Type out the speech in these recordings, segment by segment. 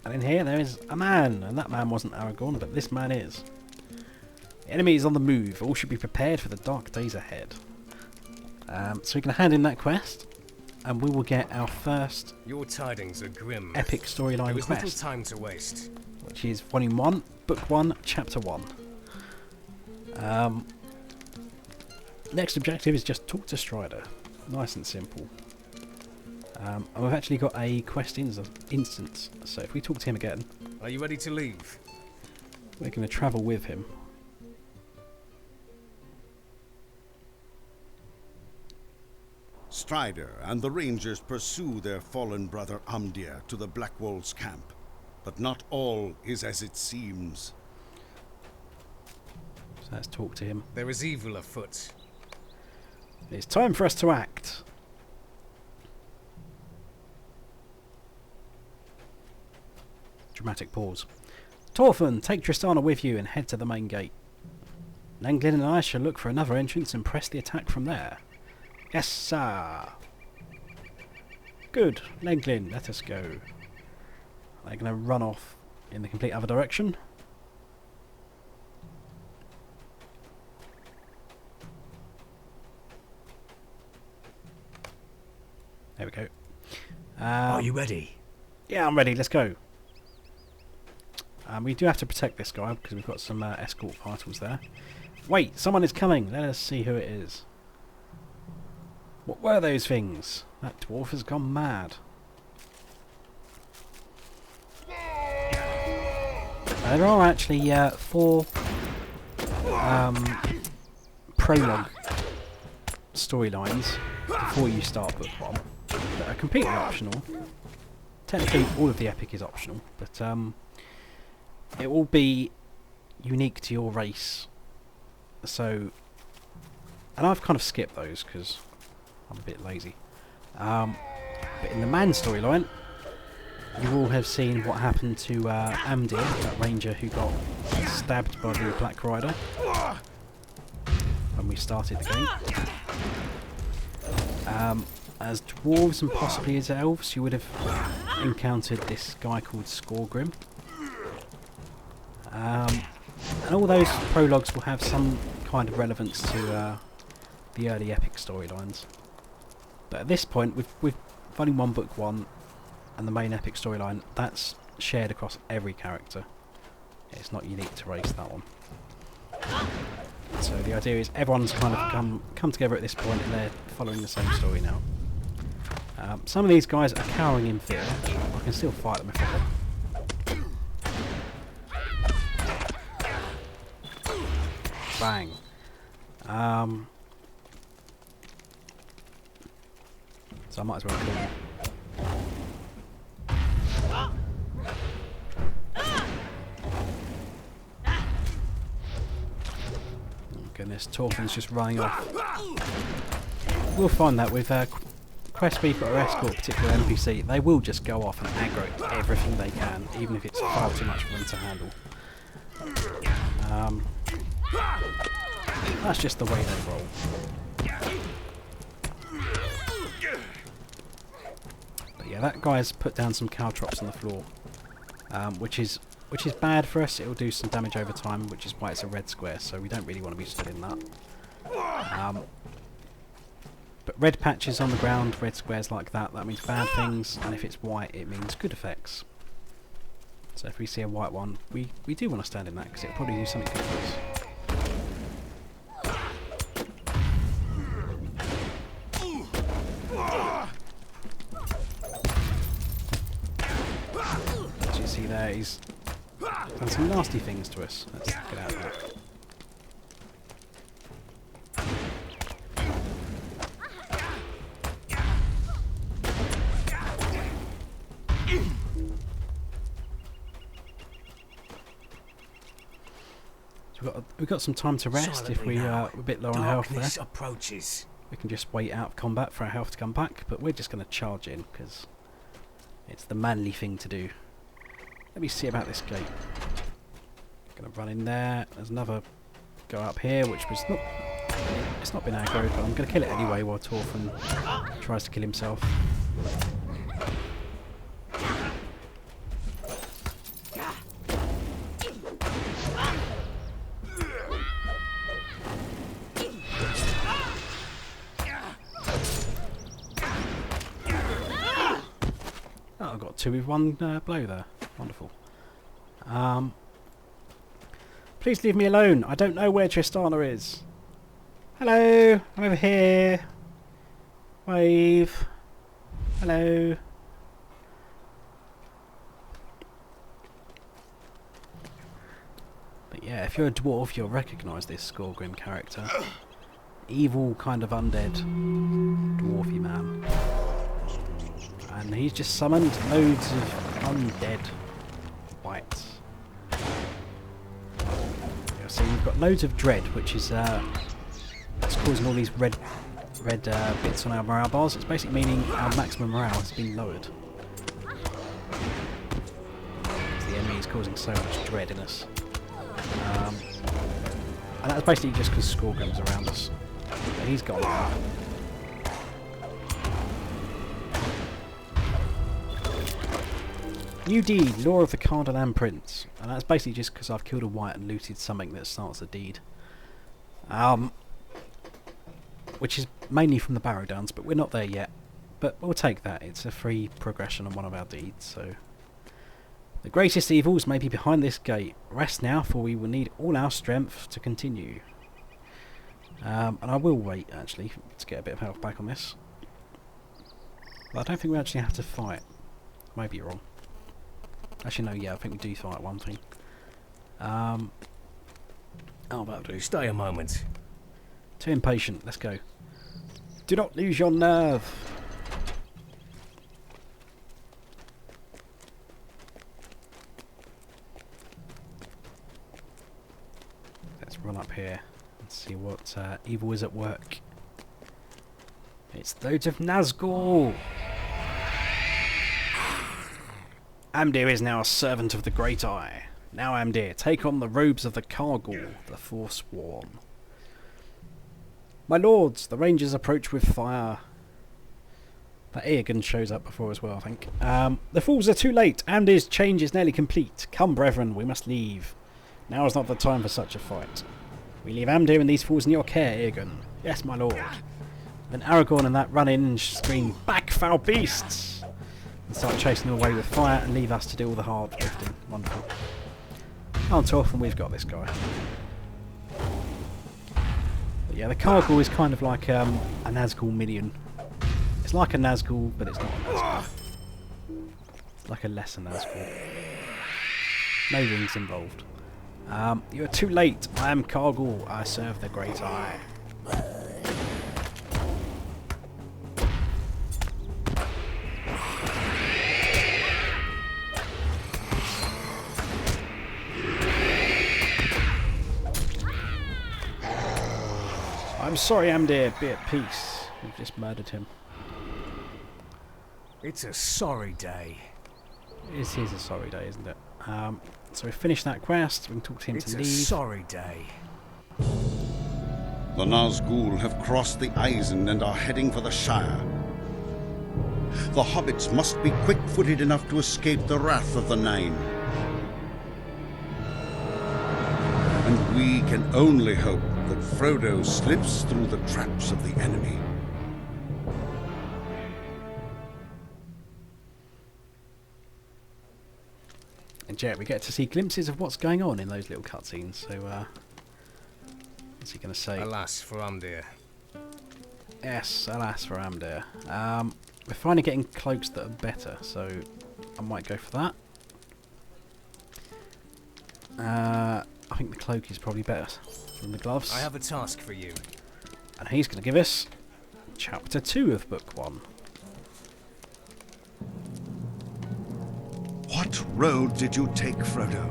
And in here there is a man, and that man wasn't Aragorn, but this man is. The enemy is on the move. All should be prepared for the dark days ahead. So we can hand in that quest, and we will get our first Your tidings are grim. epic storyline There is little quest, time to waste. which is Volume 1, Book 1, Chapter 1. Next objective is just talk to Strider. Nice and simple. And we've actually got a quest instance, so if we talk to him again, Are you ready to leave? we're going to travel with him. Strider and the Rangers pursue their fallen brother Amdir to the Black Wolves' camp. But not all is as it seems. So let's talk to him. There is evil afoot. It's time for us to act. Dramatic pause. Torfan, take Tristana with you and head to the main gate. Lenglin and I shall look for another entrance and press the attack from there. Yes, sir. Good. Lenglin, let us go. They're going to run off in the complete other direction. There we go. Are you ready? Yeah, I'm ready. Let's go. We do have to protect this guy because we've got some escort vitals there. Wait, someone is coming. Let us see who it is. What were those things? That dwarf has gone mad. There are actually 4 prologue storylines before you start Book 1 that are completely optional. Technically all of the epic is optional, but it will be unique to your race. So, and I've kind of skipped those because I'm a bit lazy. But in the man storyline, you all have seen what happened to Amdir, that ranger who got stabbed by the Black Rider when we started the game. As dwarves and possibly as elves, you would have encountered this guy called Skorgrim. And all those prologues will have some kind of relevance to the early epic storylines. But at this point, with Volume 1, Book 1, and the main epic storyline, that's shared across every character. It's not unique to race, that one. So the idea is everyone's kind of come together at this point and they're following the same story now. Some of these guys are cowering in fear. I can still fight them if I want. Bang. So I might as well kill them. Goodness, Torfin's just running off. We'll find that with Quest Beaker or Escort, particular NPC, they will just go off and aggro everything they can, even if it's far too much for them to handle. That's just the way they roll. But yeah, that guy's put down some caltrops on the floor, which is bad for us. It'll do some damage over time, which is why it's a red square, so we don't really want to be stood in that. But red patches on the ground, red squares like that, that means bad things, and if it's white it means good effects. So if we see a white one, we do want to stand in that, because it'll probably do something good for us. As you see there, he's done some nasty things to us. Let's get out of that. So we've got some time to rest if we're a bit low on health there. Approaches. We can just wait out of combat for our health to come back, but we're just going to charge in because it's the manly thing to do. Let me see about this gate. Gonna run in there. There's another go up here, which was not. It's not been aggroed, but I'm gonna kill it anyway while Torfin tries to kill himself. I got 2 with 1 blow there. Wonderful. Please leave me alone. I don't know where Tristana is. Hello, I'm over here. Wave. Hello. But yeah, if you're a dwarf, you'll recognise this Skorgrim character. Evil kind of undead dwarfy man. And he's just summoned loads of undead wights. Yeah, so you've got loads of dread, which is it's causing all these red bits on our morale bars. It's basically meaning our maximum morale has been lowered. The enemy is causing so much dread in us. And that's basically just because Skorgrim's around us. But he's gone now. New deed, Law of the Cardalan Prince. And that's basically just because I've killed a wight and looted something that starts a deed. Which is mainly from the Barrow Downs, but we're not there yet. But we'll take that. It's a free progression on one of our deeds, so... The greatest evils may be behind this gate. Rest now, for we will need all our strength to continue. And I will wait, actually, to get a bit of health back on this. But I don't think we actually have to fight. I may be wrong. Actually, no, yeah, I think we do fight one thing. Oh, that'll do. Stay a moment. Too impatient, let's go. Do not lose your nerve. Let's run up here and see what evil is at work. It's loads of Nazgul. Amdir is now a servant of the Great Eye. Now, Amdir, take on the robes of the Kargul, the Forsworn. My lords, the rangers approach with fire. That Eogan shows up before as well, I think. The fools are too late. Amdir's change is nearly complete. Come, brethren, we must leave. Now is not the time for such a fight. We leave Amdir and these fools in your care, Eogan. Yes, my lord. Then Aragorn and that run in and scream, "Back, foul beasts!" and start chasing them away with fire and leave us to do all the hard lifting. Wonderful. Aren't often we've got this guy. But yeah, the Kargul is kind of like a Nazgul minion. It's like a Nazgul, but it's not a Nazgul. It's like a lesser Nazgul. No rings involved. You are too late. I am Kargul. I serve the Great Eye. I'm sorry, Amdir. Be at peace. We've just murdered him. It's a sorry day. It is a sorry day, isn't it? So we finished that quest. We can talk to him to leave. It's a sorry day. The Nazgul have crossed the Eisen and are heading for the Shire. The hobbits must be quick-footed enough to escape the wrath of the Nine. And we can only hope that Frodo slips through the traps of the enemy. And yet we get to see glimpses of what's going on in those little cutscenes. So, what's he going to say? Alas for Amdir. Yes, alas for Amdir. We're finally getting cloaks that are better, so I might go for that. I think the cloak is probably better than the gloves. I have a task for you. And he's going to give us Chapter 2 of Book 1. What road did you take, Frodo?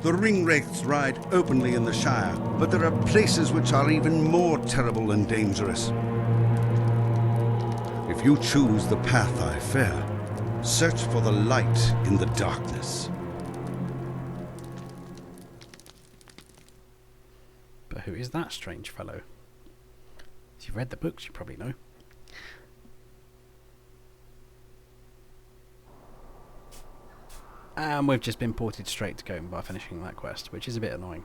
The ring-wraiths ride openly in the Shire, but there are places which are even more terrible and dangerous. If you choose the path I fear, search for the light in the darkness. But who is that strange fellow? If you've read the books, you probably know. And we've just been ported straight to Gome by finishing that quest, which is a bit annoying.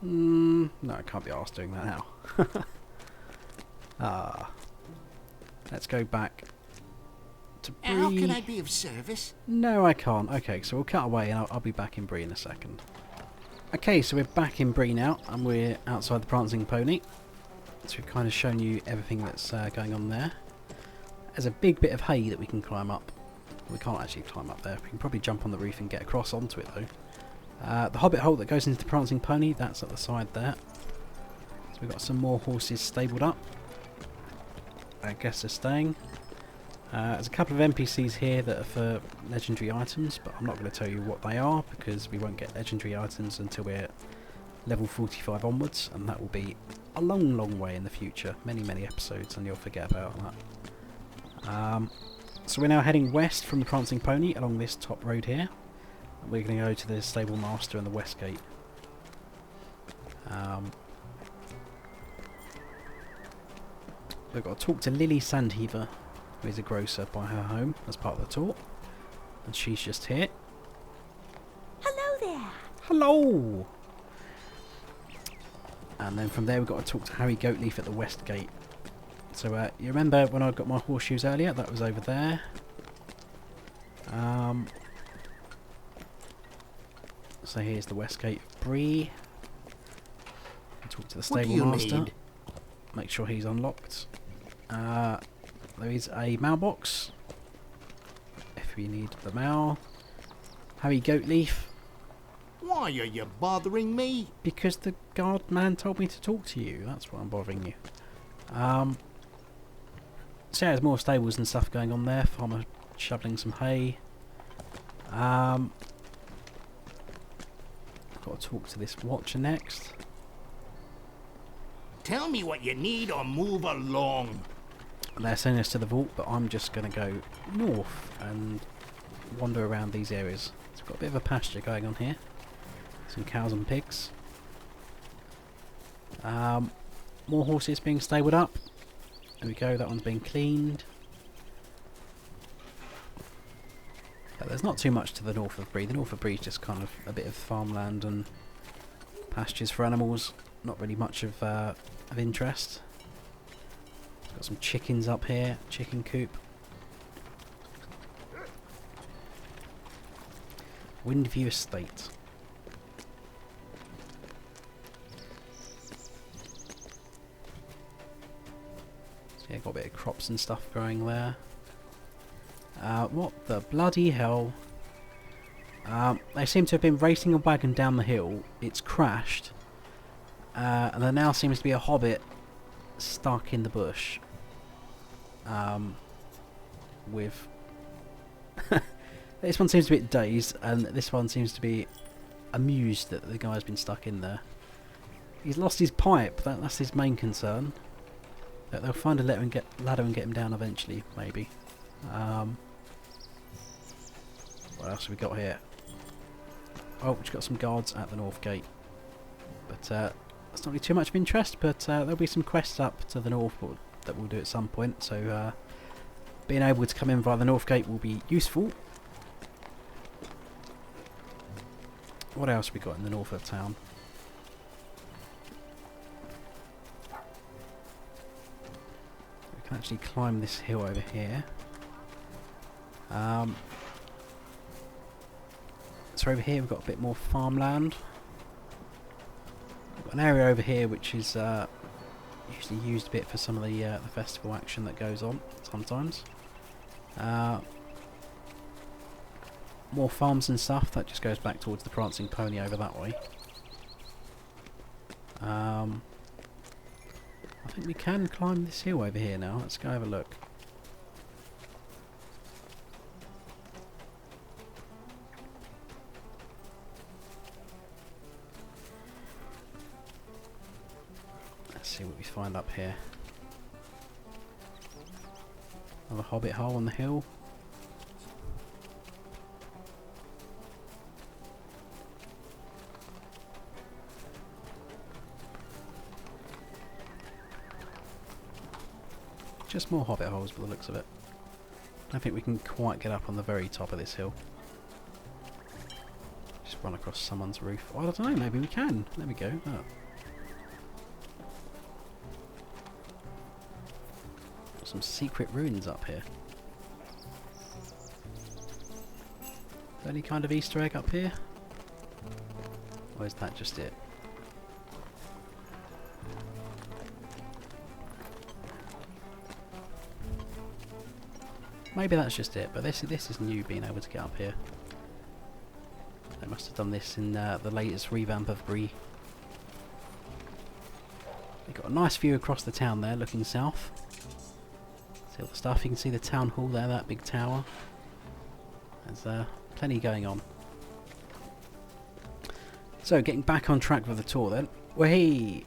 No, I can't be arsed doing that now. Let's go back to Bree. How can I be of service? No, I can't. Okay, so we'll cut away and I'll be back in Bree in a second. Okay, so we're back in Bree now, and we're outside the Prancing Pony. So we've kind of shown you everything that's going on there. There's a big bit of hay that we can climb up. We can't actually climb up there. We can probably jump on the roof and get across onto it though. The Hobbit hole that goes into the Prancing Pony, that's at the side there. So we've got some more horses stabled up. I guess they're staying. There's a couple of NPCs here that are for legendary items, but I'm not going to tell you what they are because we won't get legendary items until we're level 45 onwards, and that will be a long, long way in the future. Many, many episodes, and you'll forget about that. So we're now heading west from the Prancing Pony along this top road here. We're going to go to the Stable Master and the West Gate. We've got to talk to Lily Sandheaver, who is a grocer by her home as part of the tour. And she's just here. Hello there. Hello! And then from there we've got to talk to Harry Goatleaf at the West Gate. So you remember when I got my horseshoes earlier? That was over there. So here's the West Gate of Bree. Talk to the Stable Master. Make sure he's unlocked. There is a mailbox if we need the mail. Harry Goatleaf. Why are you bothering me? Because the guard man told me to talk to you. That's why I'm bothering you. So there's more stables and stuff going on there. Farmer shoveling some hay. I've got to talk to this watcher next. Tell me what you need or move along. They're sending us to the vault, but I'm just going to go north and wander around these areas. So we've got a bit of a pasture going on here. Some cows and pigs. More horses being stabled up. There we go, that one's being cleaned. There's not too much to the north of Bree. The north of Bree is just kind of a bit of farmland and pastures for animals. Not really much of interest. Got some chickens up here, chicken coop. Windview Estate. So yeah, got a bit of crops and stuff growing there. What the bloody hell? They seem to have been racing a wagon down the hill. It's crashed. And there now seems to be a hobbit stuck in the bush. With... This one seems a bit dazed, and this one seems to be amused that the guy's been stuck in there. He's lost his pipe, that's his main concern. But they'll find a ladder and get him down eventually, maybe. What else have we got here? Oh, we've got some guards at the north gate. But that's not really too much of interest, but there'll be some quests up to the north that we'll do at some point, so being able to come in via the north gate will be useful. What else have we got in the north of town? We can actually climb this hill over here. So over here we've got a bit more farmland. We've got an area over here which is usually used a bit for some of the festival action that goes on sometimes. More farms and stuff, that just goes back towards the Prancing Pony over that way. I think we can climb this hill over here now. Let's go have a look. Let's see what we find up here. Another hobbit hole on the hill. Just more hobbit holes by the looks of it. I don't think we can quite get up on the very top of this hill. Just run across someone's roof. Oh, I don't know, maybe we can. There we go. Oh. Some secret ruins up here. Any kind of Easter egg up here? Or is that just it? Maybe that's just it, but this is new, being able to get up here. They must have done this in the latest revamp of Bree. They've got a nice view across the town there, looking south. See all the stuff. You can see the town hall there, that big tower. There's plenty going on. So, getting back on track with the tour then. Whee!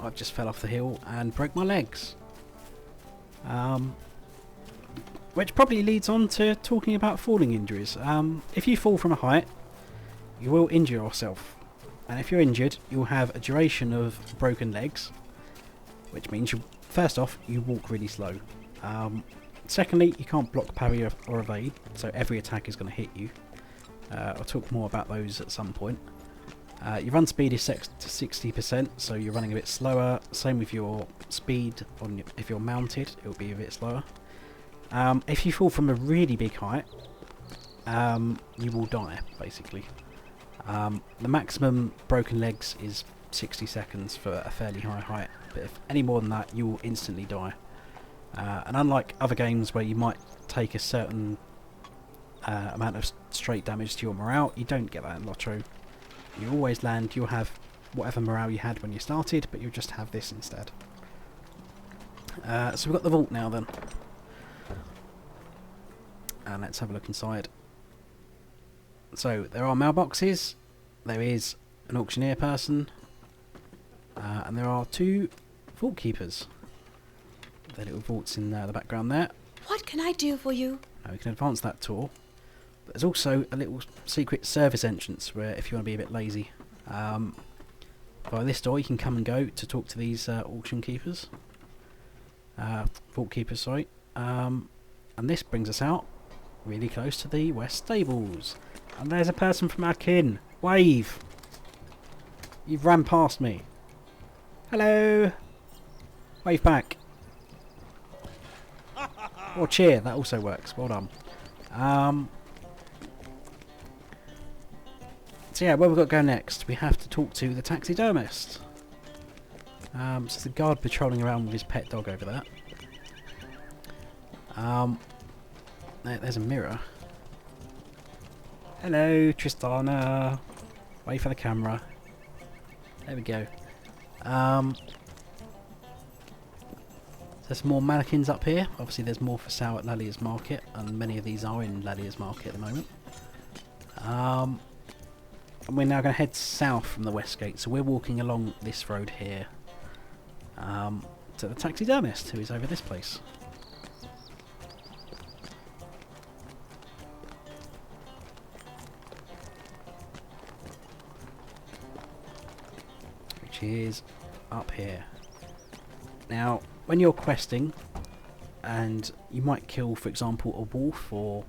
I've just fell off the hill and broke my legs. Which probably leads on to talking about falling injuries. If you fall from a height, you will injure yourself. And if you're injured, you'll have a duration of broken legs. Which means, first off, you walk really slow. Secondly, you can't block, parry or evade. So every attack is going to hit you. I'll talk more about those at some point. Your run speed is set to 60%, so you're running a bit slower. Same with your speed. If you're mounted, it will be a bit slower. If you fall from a really big height, you will die, basically. The maximum broken legs is 60 seconds for a fairly high height, but if any more than that, you will instantly die. And unlike other games where you might take a certain amount of straight damage to your morale, you don't get that in LOTRO. You always land, you'll have whatever morale you had when you started, but you'll just have this instead. So we've got the vault now then. And let's have a look inside. So there are mailboxes, there is an auctioneer person, and there are 2 vault keepers. The little vaults in the background there. What can I do for you? Now we can advance that tour. But there's also a little secret service entrance where, if you want to be a bit lazy, via this door you can come and go to talk to these auction keepers. Vault keepers, sorry. And this brings us out really close to the West Stables. And there's a person from our kin. Wave! You've ran past me. Hello! Wave back. Or cheer, that also works. Well done. So yeah, where we've got to go next? We have to talk to the taxidermist. So there's a guard patrolling around with his pet dog over there. There's a mirror. Hello, Tristana. Wait for the camera. There we go. There's more mannequins up here. Obviously there's more for sale at Lalia's Market, and many of these are in Lalia's Market at the moment. And we're now going to head south from the West Gate, so we're walking along this road here to the taxidermist, who is over this place. Which is up here. Now, when you're questing, and you might kill, for example, a wolf or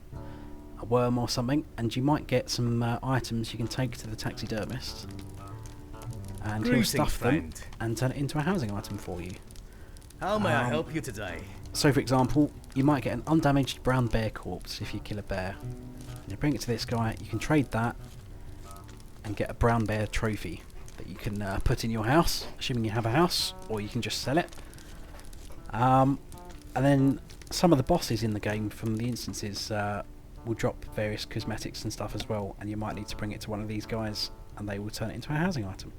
a worm or something, and you might get some items you can take to the taxidermist, and he'll stuff them and turn it into a housing item for you. How may I help you today? So, for example, you might get an undamaged brown bear corpse if you kill a bear. And you bring it to this guy, you can trade that and get a brown bear trophy that you can put in your house, assuming you have a house, or you can just sell it. And then some of the bosses in the game from the instances will drop various cosmetics and stuff as well, and you might need to bring it to one of these guys and they will turn it into a housing item.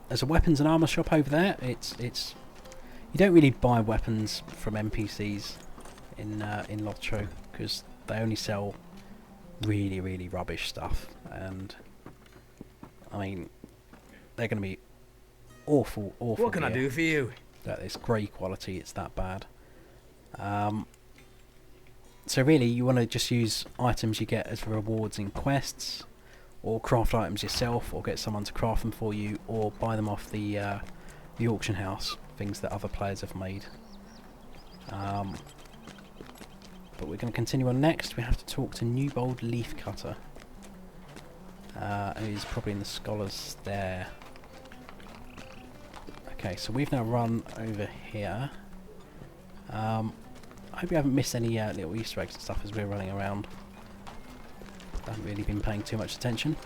There's a weapons and armour shop over there. It's you don't really buy weapons from NPCs in LOTRO, because they only sell really rubbish stuff, and I mean they're going to be awful. What can I do for you? That is grey quality. It's that bad. So really, you want to just use items you get as rewards in quests, or craft items yourself, or get someone to craft them for you, or buy them off the auction house, things that other players have made. But we're going to continue on next. We have to talk to Newbold Leafcutter, who's probably in the Scholars there. Okay, so we've now run over here. I hope you haven't missed any little Easter eggs and stuff as we're running around. I haven't really been paying too much attention.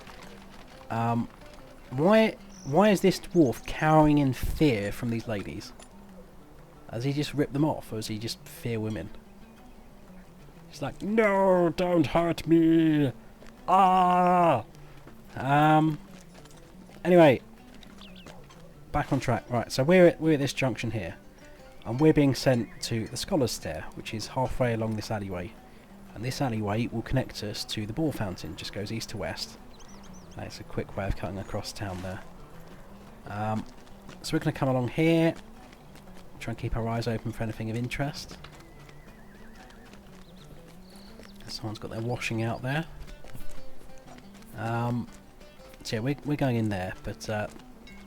Why is this dwarf cowering in fear from these ladies? Has he just ripped them off, or does he just fear women? He's like, no, don't hurt me! Ah! Anyway, back on track. Right, so we're at this junction here, and we're being sent to the Scholar's Stair, which is halfway along this alleyway. And this alleyway will connect us to the Ball Fountain, just goes east to west. That's a quick way of cutting across town there. So we're going to come along here, try and keep our eyes open for anything of interest. Someone's got their washing out there. So yeah, we're going in there, but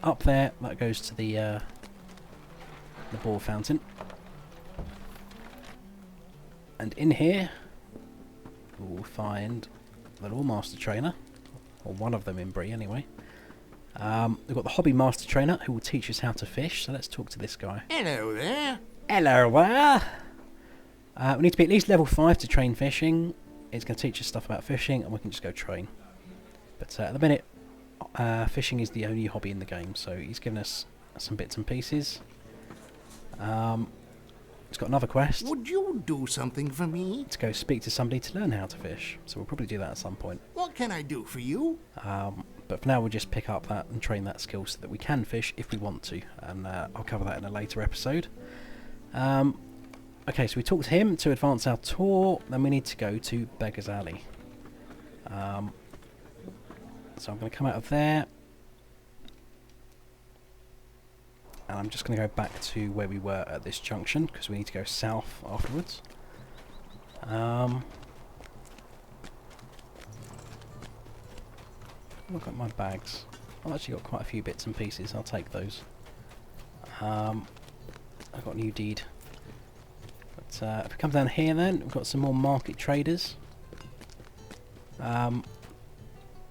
up there that goes to the Ball Fountain, and in here we'll find the Law Master Trainer, or one of them in Bree anyway. We've got the Hobby Master Trainer who will teach us how to fish, so let's talk to this guy. Hello there. Hello there! We need to be at least level 5 to train fishing. It's going to teach us stuff about fishing, and we can just go train. But at the minute, fishing is the only hobby in the game, so he's given us some bits and pieces. He's got another quest. Would you do something for me? To go speak to somebody to learn how to fish, so we'll probably do that at some point. What can I do for you? But for now we'll just pick up that and train that skill so that we can fish if we want to, and I'll cover that in a later episode. Okay, so we talked to him to advance our tour, then we need to go to Beggar's Alley. So I'm going to come out of there, and I'm just going to go back to where we were at this junction, because we need to go south afterwards. Look at my bags. I've actually got quite a few bits and pieces, I'll take those. I've got a new deed. But if we come down here then, we've got some more market traders.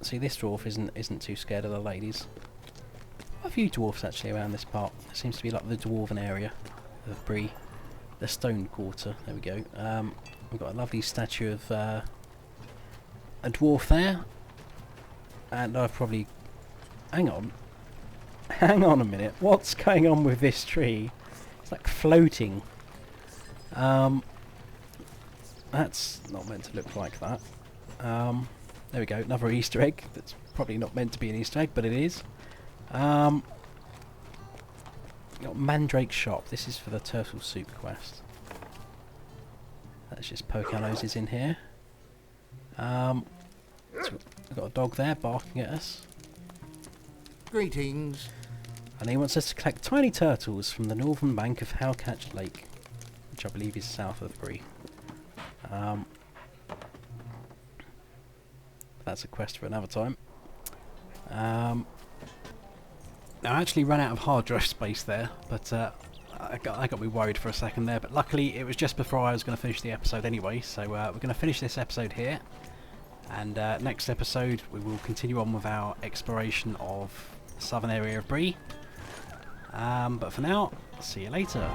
See, this dwarf isn't too scared of the ladies. Quite a few dwarfs actually around this part. It seems to be like the dwarven area of Bree. The stone quarter, there we go. We've got a lovely statue of a dwarf there. And I've probably... Hang on a minute, what's going on with this tree? It's like floating. That's not meant to look like that. There we go, another Easter egg. That's probably not meant to be an Easter egg, but it is. Got Mandrake Shop. This is for the Turtle Soup quest. Let's just poke our noses in here. So we've got a dog there barking at us. Greetings. And he wants us to collect tiny turtles from the northern bank of Howcatch Lake, which I believe is south of Bree. That's a quest for another time. Now I actually ran out of hard drive space there, but I got me worried for a second there, but luckily it was just before I was going to finish the episode anyway, so we're going to finish this episode here, and next episode we will continue on with our exploration of the southern area of Bree. But for now, see you later.